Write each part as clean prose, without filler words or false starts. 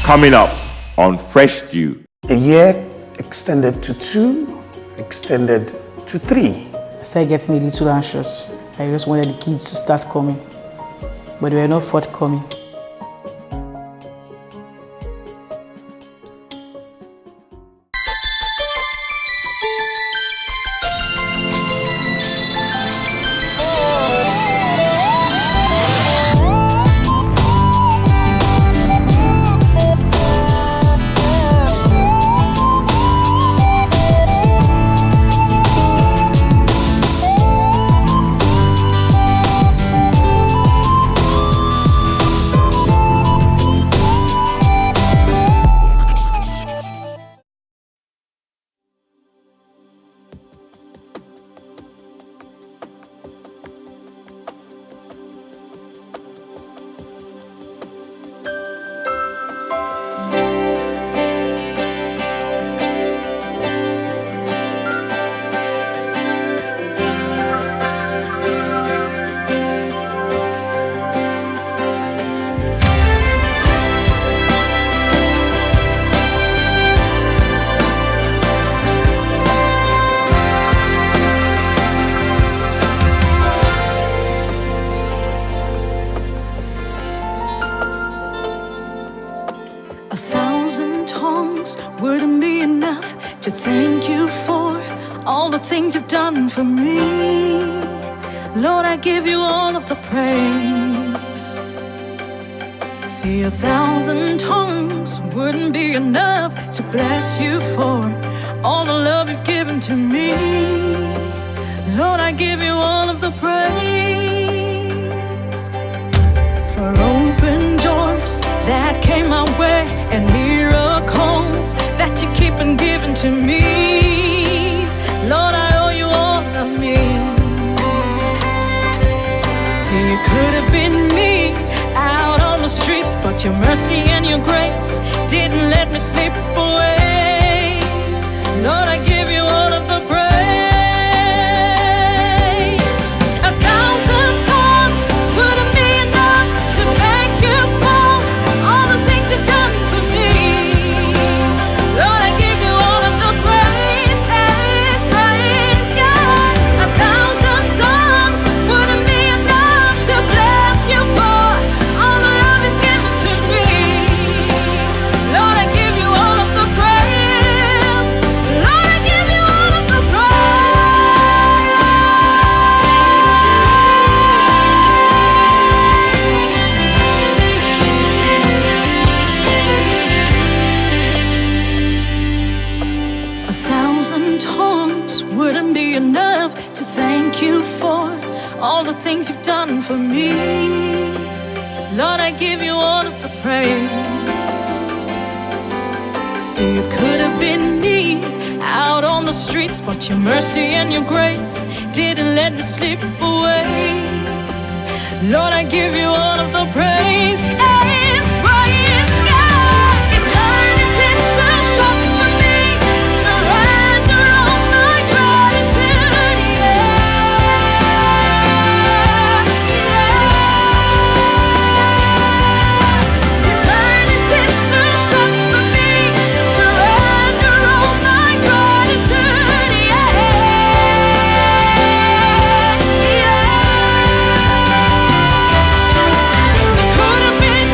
Coming up on Freshdew. A year extended to 2, extended to 3. I started getting a little anxious. I just wanted the kids to start coming, but they were not forthcoming. Wouldn't be enough to thank you for all the things you've done for me. Lord, I give you all of the praise. See, 1,000 tongues wouldn't be enough to bless you for all the love you've given to me. Lord, I give you all of the praise. For open doors that came my way and miracles that you keep on giving to me. Lord, I owe you all of me. See, it could have been me out on the streets, but your mercy and your grace didn't let me slip away. Lord, I give you all of the praise. 1,000 tongues wouldn't be enough to thank you for all the things you've done for me. Lord, I give you all of the praise, praise God. 1,000 tongues wouldn't be enough to bless you for all the love you've given to me. Lord, I give you all of the praise. Lord, I give you all of the praise. 1,000 tongues wouldn't be enough to thank you for all the things you've done for me. Lord, I give you all of the praise. See, it could have been me out on the streets, but your mercy and your grace didn't let me slip away. Lord, I give you all of the praise. Praise God. Eternity's too short for me to render all my gratitude. Eternity's too short for me to render all my gratitude. It could have been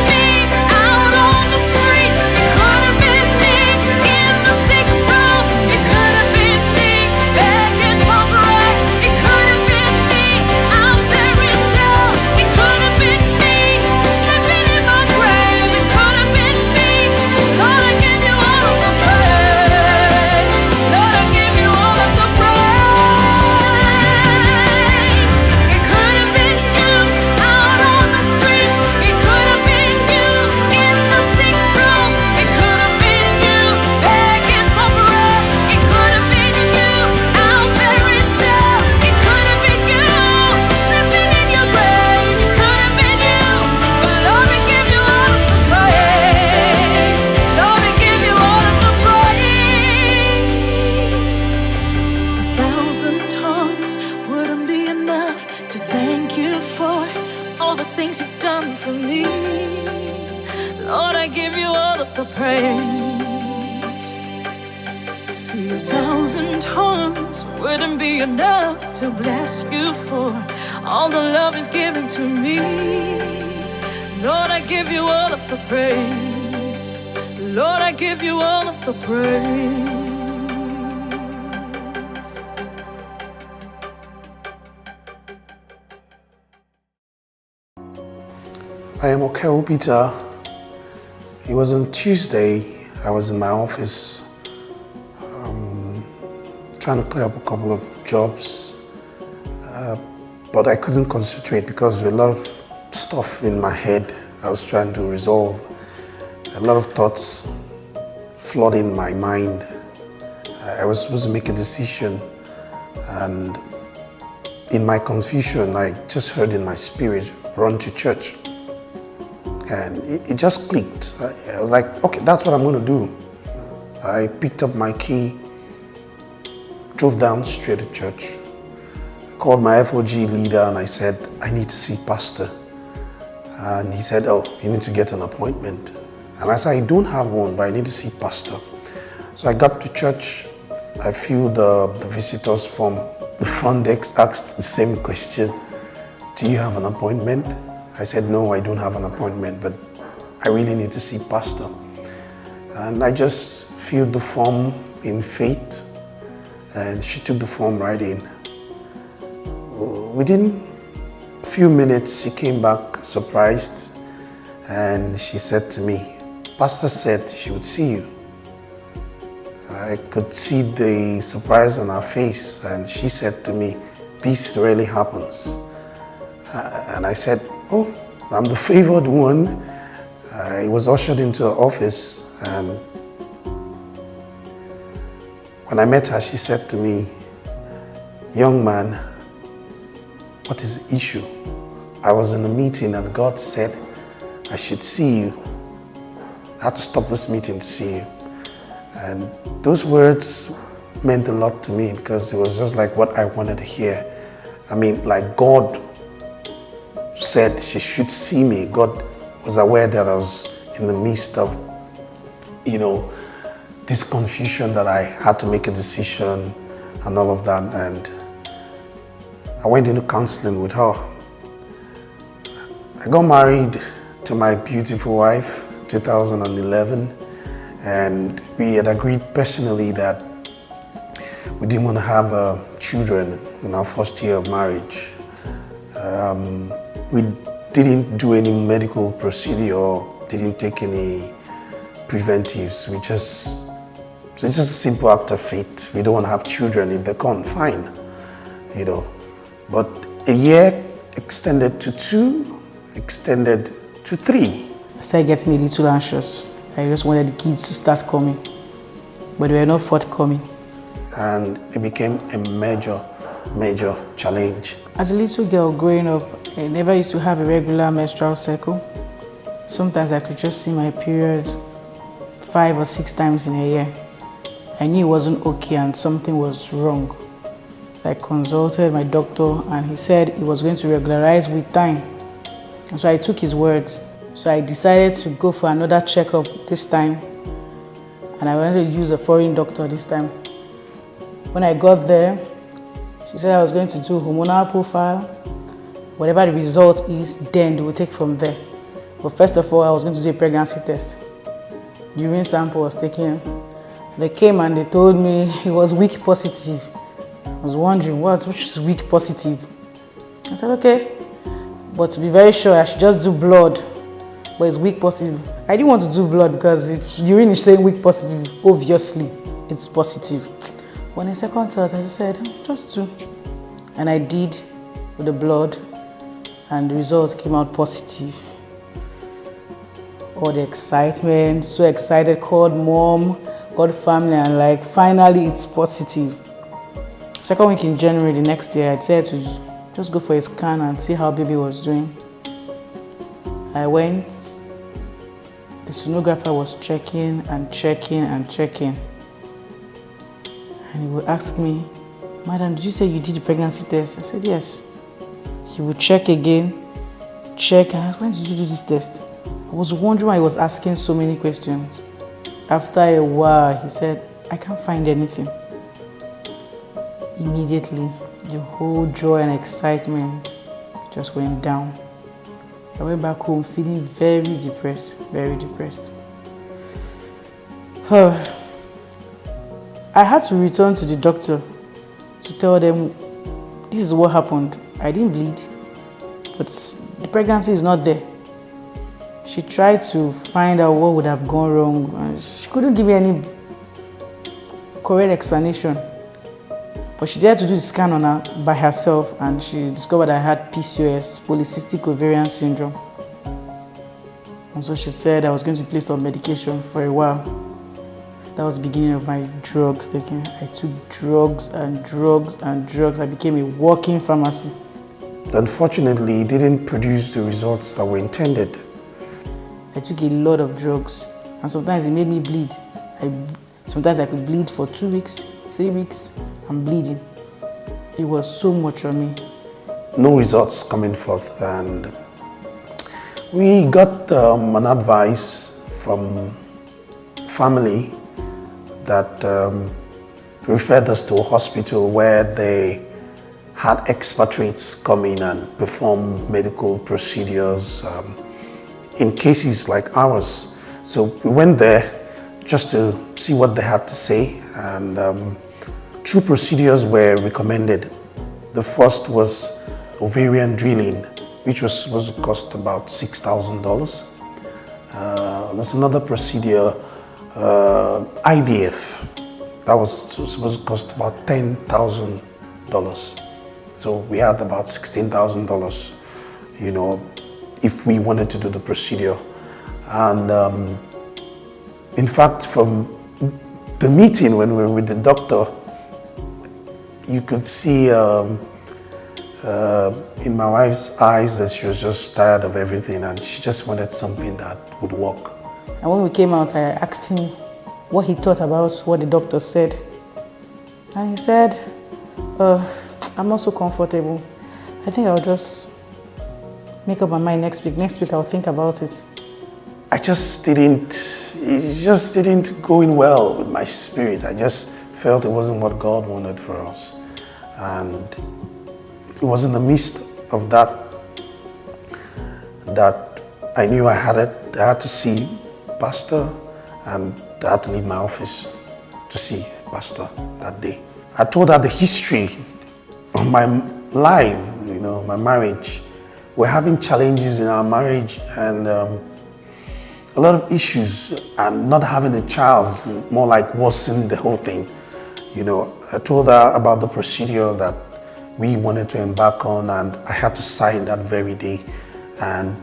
I give you all of the praise. See, 1,000 tongues wouldn't be enough to bless you for all the love you've given to me. Lord, I give you all of the praise. Lord, I give you all of the praise. I am Okeo Peter. It was on Tuesday. I was in my office trying to clear up a couple of jobs, but I couldn't concentrate because there was a lot of stuff in my head I was trying to resolve. A lot of thoughts flooding my mind. I was supposed to make a decision, and in my confusion, I just heard in my spirit, run to church. And it just clicked. I was like, okay, that's what I'm going to do. I picked up my key, drove down straight to church. I called my FOG leader and I said, I need to see pastor. And he said, oh, you need to get an appointment. And I said, I don't have one, but I need to see pastor. So I got to church. I filled the visitors form. The front desk asked the same question. Do you have an appointment? I said, no, I don't have an appointment, but I really need to see pastor. And I just filled the form in faith, and she took the form right in. Within a few minutes, she came back surprised, and she said to me, pastor said she would see you. I could see the surprise on her face, and she said to me, this really happens. And I said, oh, I'm the favored one. I was ushered into her office, and when I met her, she said to me, young man, what is the issue? I was in a meeting and God said I should see you. I had to stop this meeting to see you. And those words meant a lot to me because it was just like what I wanted to hear. I mean, like God said she should see me. God was aware that I was in the midst of, this confusion, that I had to make a decision and all of that. And I went into counseling with her. I got married to my beautiful wife 2011, and we had agreed personally that we didn't want to have children in our first year of marriage. We didn't do any medical procedure or didn't take any preventives. It's just a simple act of faith. We don't want to have children. If they can't, fine, But a year extended to 2, extended to 3. I started getting a little anxious. I just wanted the kids to start coming, but they were not forthcoming. And it became a major challenge. As a little girl growing up, I never used to have a regular menstrual cycle. Sometimes I could just see my period 5 or 6 times in a year. I knew it wasn't okay and something was wrong. I consulted my doctor and he said it was going to regularize with time. And so I took his words. So I decided to go for another checkup this time. And I wanted to use a foreign doctor this time. When I got there, she said I was going to do hormonal profile. Whatever the result is, then they will take from there. But first of all, I was going to do a pregnancy test. Urine sample was taken. They came and they told me it was weak positive. I was wondering which is weak positive. I said, okay, but to be very sure, I should just do blood, but it's weak positive. I didn't want to do blood because if urine is saying weak positive, obviously it's positive. When I second thought, I just said, just do. And I did with the blood, and the result came out positive. All the excitement, so excited, called mom, called family, and finally it's positive. Second week in January, the next year, I decided to just go for a scan and see how baby was doing. I went, the sonographer was checking and checking and checking. And he would ask me, madam, did you say you did the pregnancy test? I said, yes. He would check again, check, and I asked, when did you do this test? I was wondering why he was asking so many questions. After a while, he said, I can't find anything. Immediately, the whole joy and excitement just went down. I went back home feeling very depressed, very depressed. I had to return to the doctor to tell them, this is what happened. I didn't bleed, but the pregnancy is not there. She tried to find out what would have gone wrong, and she couldn't give me any correct explanation. But she dared to do the scan on her by herself, and she discovered I had PCOS, polycystic ovarian syndrome. And so she said I was going to be placed on medication for a while. That was the beginning of my drugs taking. I took drugs and drugs and drugs. I became a walking pharmacy. Unfortunately, it didn't produce the results that were intended. I took a lot of drugs, and sometimes it made me bleed. Sometimes I could bleed for 2 weeks, 3 weeks, I'm bleeding. It was so much on me. No results coming forth, and we got an advice from family that referred us to a hospital where they had expatriates come in and perform medical procedures in cases like ours. So we went there just to see what they had to say, and 2 procedures were recommended. The first was ovarian drilling, which was supposed to cost about $6,000. There's another procedure, IVF, that was supposed to cost about $10,000. So we had about $16,000, you know, if we wanted to do the procedure. And in fact, from the meeting when we were with the doctor, you could see in my wife's eyes that she was just tired of everything and she just wanted something that would work. And when we came out, I asked him what he thought about what the doctor said. And he said, I'm not so comfortable. I think I'll just make up my mind next week. Next week I'll think about it. It just didn't go in well with my spirit. I just felt it wasn't what God wanted for us. And it was in the midst of that I knew I had to see Pastor, and I had to leave my office to see Pastor that day. I told her the history of my life, you know, my marriage. We're having challenges in our marriage and a lot of issues, and not having a child more like worsened the whole thing. You know, I told her about the procedure that we wanted to embark on, and I had to sign that very day. And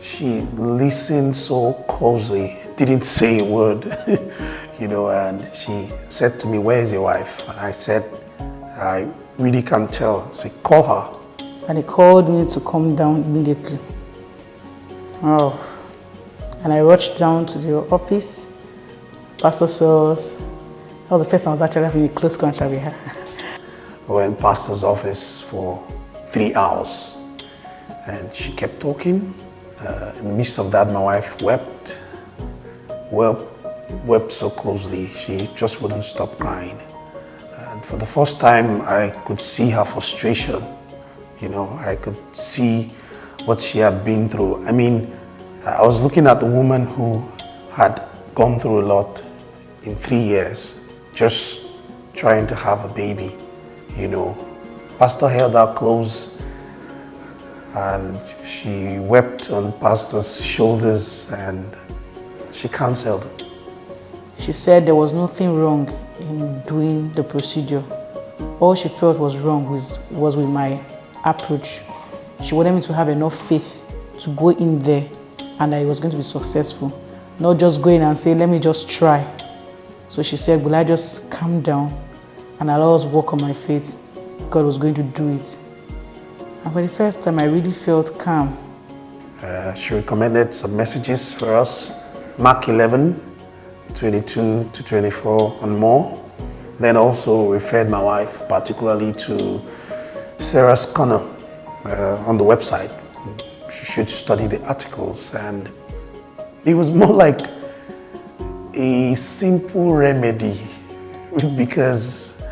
she listened so closely, didn't say a word, you know, and she said to me, "Where is your wife?" And I said, "I really can't tell." She said, "Call her." And he called me to come down immediately. Oh. And I rushed down to the office. Pastor saw us. That was the first time I was actually having a close contact with her. We were in Pastor's office for 3 hours, and she kept talking. In the midst of that, my wife wept so closely. She just wouldn't stop crying. And for the first time, I could see her frustration. You know, I could see what she had been through. I mean, I was looking at a woman who had gone through a lot in 3 years, just trying to have a baby, you know. Pastor held her close and she wept on Pastor's shoulders and she counseled. She said there was nothing wrong in doing the procedure. All she felt was wrong was with my approach. She wanted me to have enough faith to go in there and that it was going to be successful. Not just go in and say, let me just try. So she said, will I just calm down and allow us work on my faith? God was going to do it. And for the first time, I really felt calm. She recommended some messages for us. Mark 11, 22 to 24 and more. Then also referred my wife particularly to Sarah's Corner on the website. should study the articles. And it was more like a simple remedy because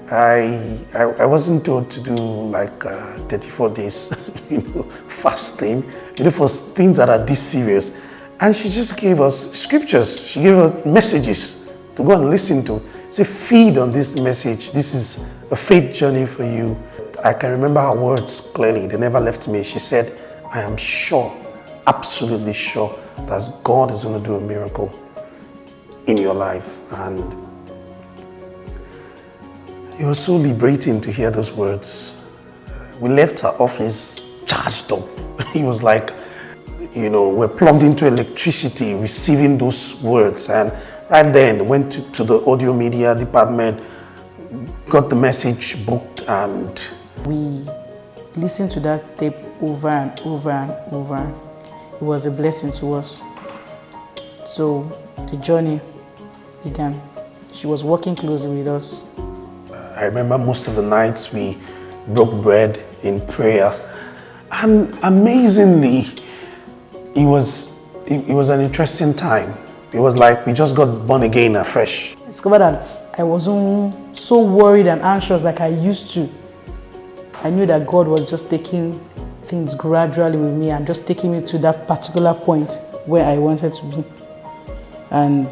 I wasn't told to do like 34 days fasting, for things that are this serious. And she just gave us scriptures. She gave us messages to go and listen to. Say, feed on this message. This is a faith journey for you. I can remember her words clearly. They never left me. She said, I am sure, absolutely sure that God is going to do a miracle in your life. And it was so liberating to hear those words. We left her office charged up. It was like, we're plugged into electricity, receiving those words. And right then, went to the audio media department, got the message booked, and we listened to that tape over and over and over. It was a blessing to us. So the journey began. She was working closely with us. I remember most of the nights we broke bread in prayer. And amazingly, it was an interesting time. It was like we just got born again afresh. I discovered that I wasn't so worried and anxious like I used to. I knew that God was just taking things gradually with me and just taking me to that particular point where I wanted to be. And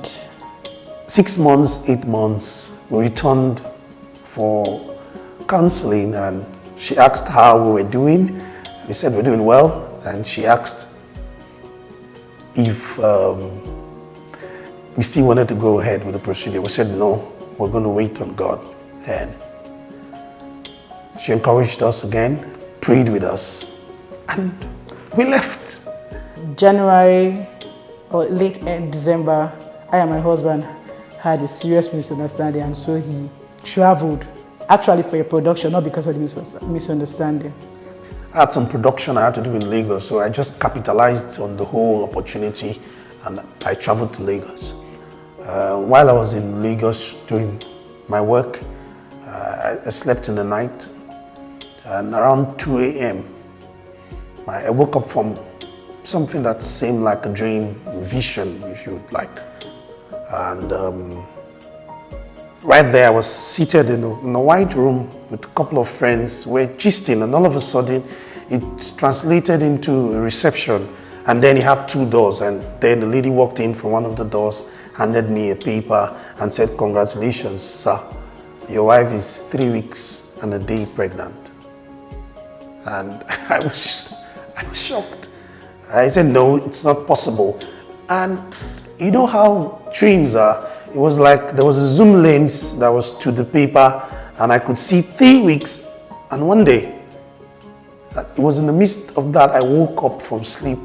6 months, 8 months, we returned for counseling, and she asked how we were doing. We said we're doing well, and she asked if we still wanted to go ahead with the procedure. We said no, we're going to wait on God. And she encouraged us again, prayed with us, and we left. January or late December, I and my husband had a serious misunderstanding, and so he traveled, actually for a production, not because of the misunderstanding. I had some production I had to do in Lagos, so I just capitalized on the whole opportunity and I traveled to Lagos. While I was in Lagos doing my work, I slept in the night, and around 2 a.m. I woke up from something that seemed like a dream, vision, if you would like. And right there I was seated in a white room with a couple of friends. We're gisting, and all of a sudden it translated into a reception, and then it had 2 doors, and then the lady walked in from one of the doors, handed me a paper and said, "Congratulations, sir. Your wife is 3 weeks and a day pregnant." And I was shocked. I said, "No, it's not possible." And you know how dreams are. It was like there was a zoom lens that was to the paper, and I could see 3 weeks and 1 day. It was in the midst of that I woke up from sleep,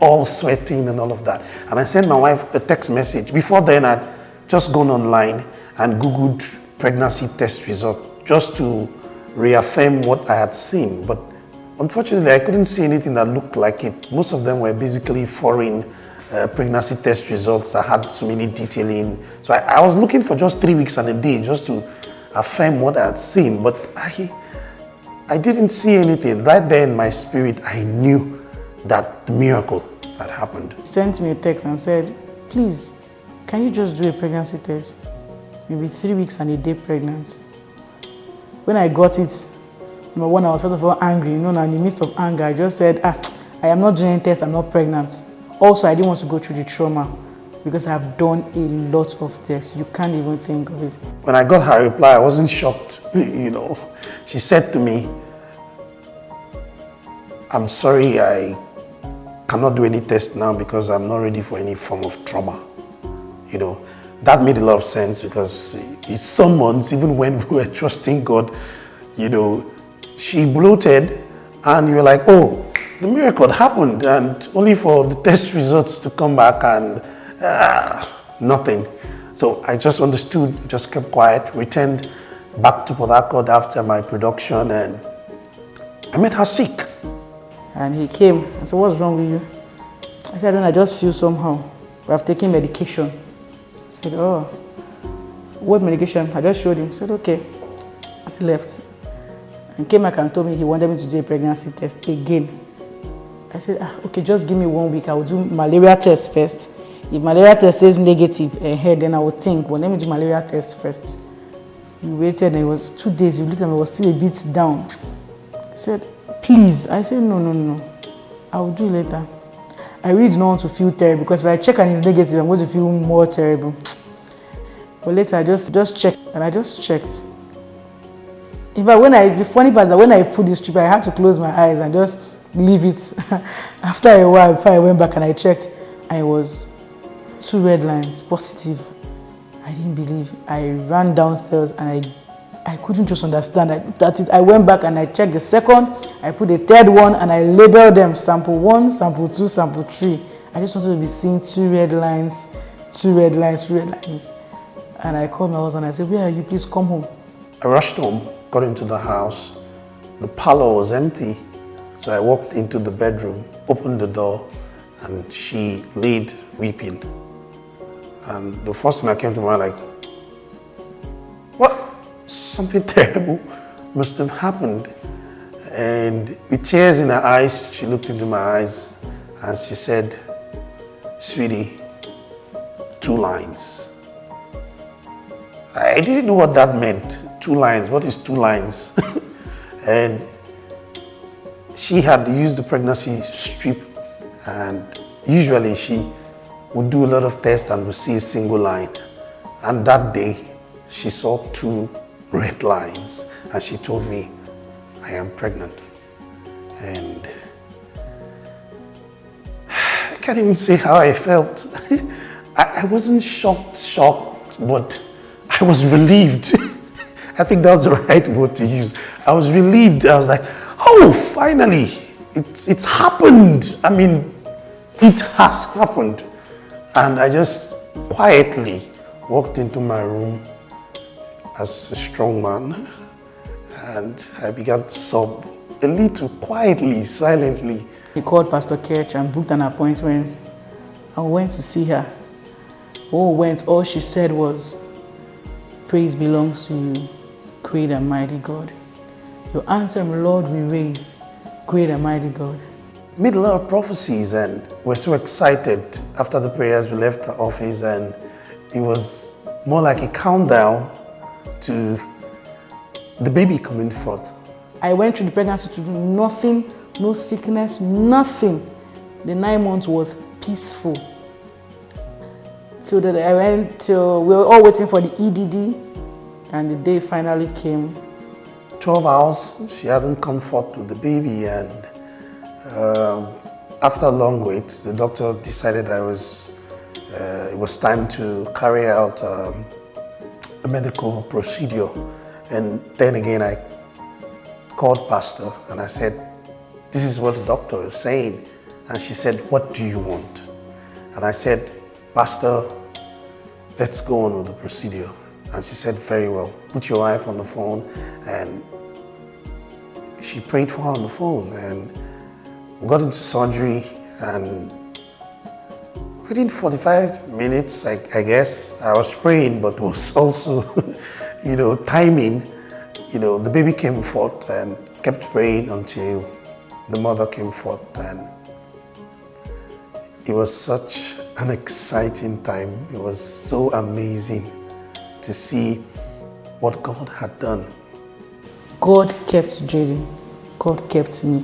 all sweating and all of that. And I sent my wife a text message. Before then, I'd just gone online and Googled pregnancy test result just to reaffirm what I had seen. But unfortunately, I couldn't see anything that looked like it. Most of them were basically foreign pregnancy test results. I had so many detailing. So I was looking for just 3 weeks and a day just to affirm what I had seen. But I didn't see anything. Right there in my spirit, I knew that the miracle had happened. He sent me a text and said, "Please, can you just do a pregnancy test? You'll be 3 weeks and a day pregnant." When I got it, number one, I was first of all angry. In the midst of anger, I just said, I am not doing any tests, I'm not pregnant. Also, I didn't want to go through the trauma because I've done a lot of tests. You can't even think of it. When I got her reply, I wasn't shocked. She said to me, "I'm sorry, I cannot do any test now because I'm not ready for any form of trauma." That made a lot of sense because it's some months, even when we were trusting God, she bloated and you were like, "Oh, the miracle happened," and only for the test results to come back and nothing. So I just understood, just kept quiet, returned back to Port Harcourt after my production, and I met her sick. And he came and said, "What's wrong with you?" I said, "I just feel somehow. I've taken medication." He said, "Oh, what medication?" I just showed him. He said, "Okay." I left. And came back and told me he wanted me to do a pregnancy test again. I said, okay, just give me 1 week. I will do malaria test first. If malaria test says negative, then I will think, well, let me do malaria test first. We waited, and it was 2 days. You looked at me, I was still a bit down. I said, please. I said, no. I will do it later. I really don't want to feel terrible, because if I check and it's negative, I'm going to feel more terrible. But later, I just checked, and I just checked. In fact, the funny part is that when I put this strip, I had to close my eyes and just leave it. After a while, before I went back and I checked, I was 2 red lines, positive. I didn't believe. I ran downstairs and I couldn't just understand. I went back and I checked the second. I put the third one and I labeled them sample 1, sample 2, sample 3. I just wanted to be seeing 2 red lines, 2 red lines, 2 red lines. And I called my husband and I said, where are you? Please come home. I rushed home, got into the house. The parlor was empty. So I walked into the bedroom, opened the door, and she laid weeping. And the first thing that came to mind, like, what? Something terrible must have happened. And with tears in her eyes, she looked into my eyes and she said, sweetie, 2 lines. I didn't know what that meant. 2 lines, what is 2 lines? And she had used the pregnancy strip, and usually she would do a lot of tests and would see a single line. And that day, she saw 2 red lines, and she told me, I am pregnant. And I can't even say how I felt. I wasn't shocked, but I was relieved. I think that's the right word to use. I was relieved. I was like, oh, finally, it's happened. I mean, it has happened. And I just quietly walked into my room as a strong man, and I began to sob a little, quietly, silently. He called Pastor Ketch and booked an appointment. I went to see her. All she said was, praise belongs to you, great and mighty God. Your anthem, Lord, we raise, great and mighty God. Made a lot of prophecies, and we're so excited. After the prayers, we left the office, and it was more like a countdown to the baby coming forth. I went through the pregnancy to do nothing, no sickness, nothing. The 9 months was peaceful. So that we were all waiting for the EDD, and the day finally came. 12 hours, she hadn't come forth with the baby, and after a long wait, the doctor decided it was time to carry out a medical procedure. And then again, I called Pastor and I said, this is what the doctor is saying. And she said, what do you want? And I said, Pastor, let's go on with the procedure. And she said, very well, put your wife on the phone. And she prayed for her on the phone, and we got into surgery, and within 45 minutes, I guess, I was praying, but was also, timing. The baby came forth, and kept praying until the mother came forth, and it was such an exciting time. It was so amazing to see what God had done. God kept Jaden. God kept me.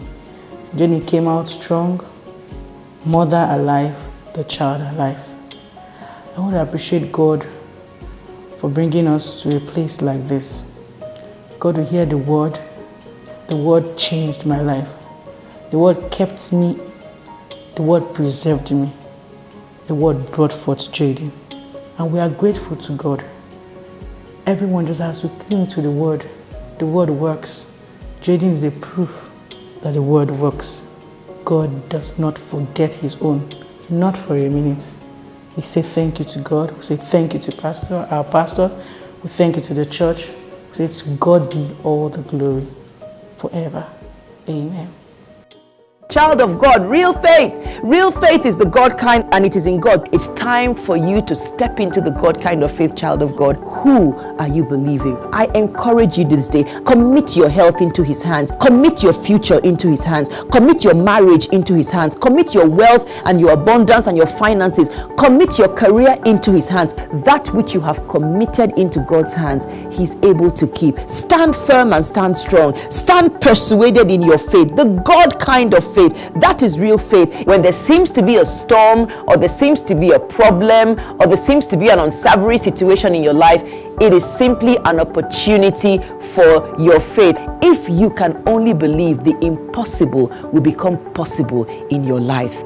Jaden came out strong, mother alive, the child alive. I want to appreciate God for bringing us to a place like this. God will hear the word. The word changed my life. The word kept me. The word preserved me. The word brought forth Jaden. And we are grateful to God. Everyone just has to cling to the word. The word works. Jaden is a proof that the word works. God does not forget his own, not for a minute. We say thank you to God. We say thank you to our pastor. We thank you to the church. We say to God be all the glory forever. Amen. child of God, real faith. Real faith is the God kind, and it is in God. It's time for you to step into the God kind of faith, child of God. Who are you believing? I encourage you this day, commit your health into His hands. Commit your future into His hands. Commit your marriage into His hands. Commit your wealth and your abundance and your finances. Commit your career into His hands. That which you have committed into God's hands, He's able to keep. Stand firm and stand strong. Stand persuaded in your faith, the God kind of faith. That is real faith. When there seems to be a storm, or there seems to be a problem, or there seems to be an unsavory situation in your life, it is simply an opportunity for your faith. If you can only believe, the impossible will become possible in your life.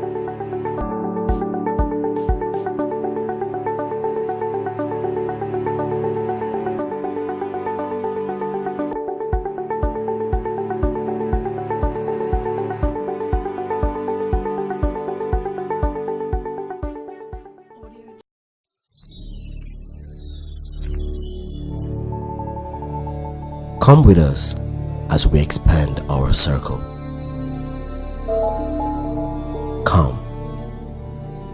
Come with us as we expand our circle. Come,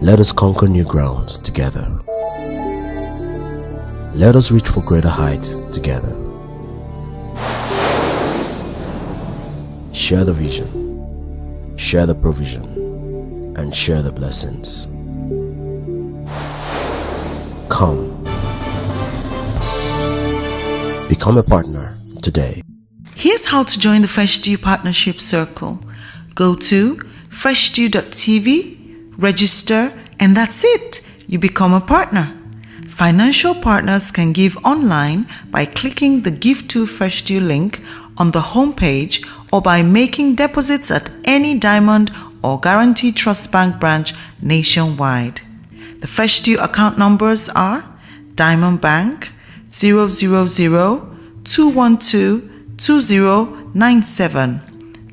let us conquer new grounds together. Let us reach for greater heights together. Share the vision, share the provision, and share the blessings. Come, become a partner today. Here's how to join the Freshdew Partnership Circle. Go to freshdew.tv, register, and that's it. You become a partner. Financial partners can give online by clicking the Give to Freshdew link on the homepage, or by making deposits at any Diamond or Guaranteed Trust Bank branch nationwide. The Freshdew account numbers are Diamond Bank 000-212-2097,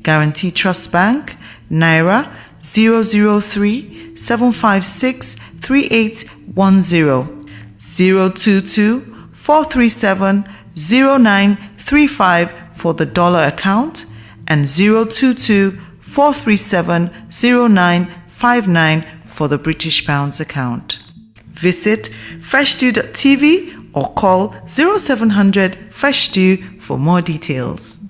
Guaranteed Trust Bank Naira 003-756-3810, 022-437-0935 for the dollar account, and 022-437-0959 for the British pounds account. Visit freshdew.tv or call 0700 Freshdew for more details.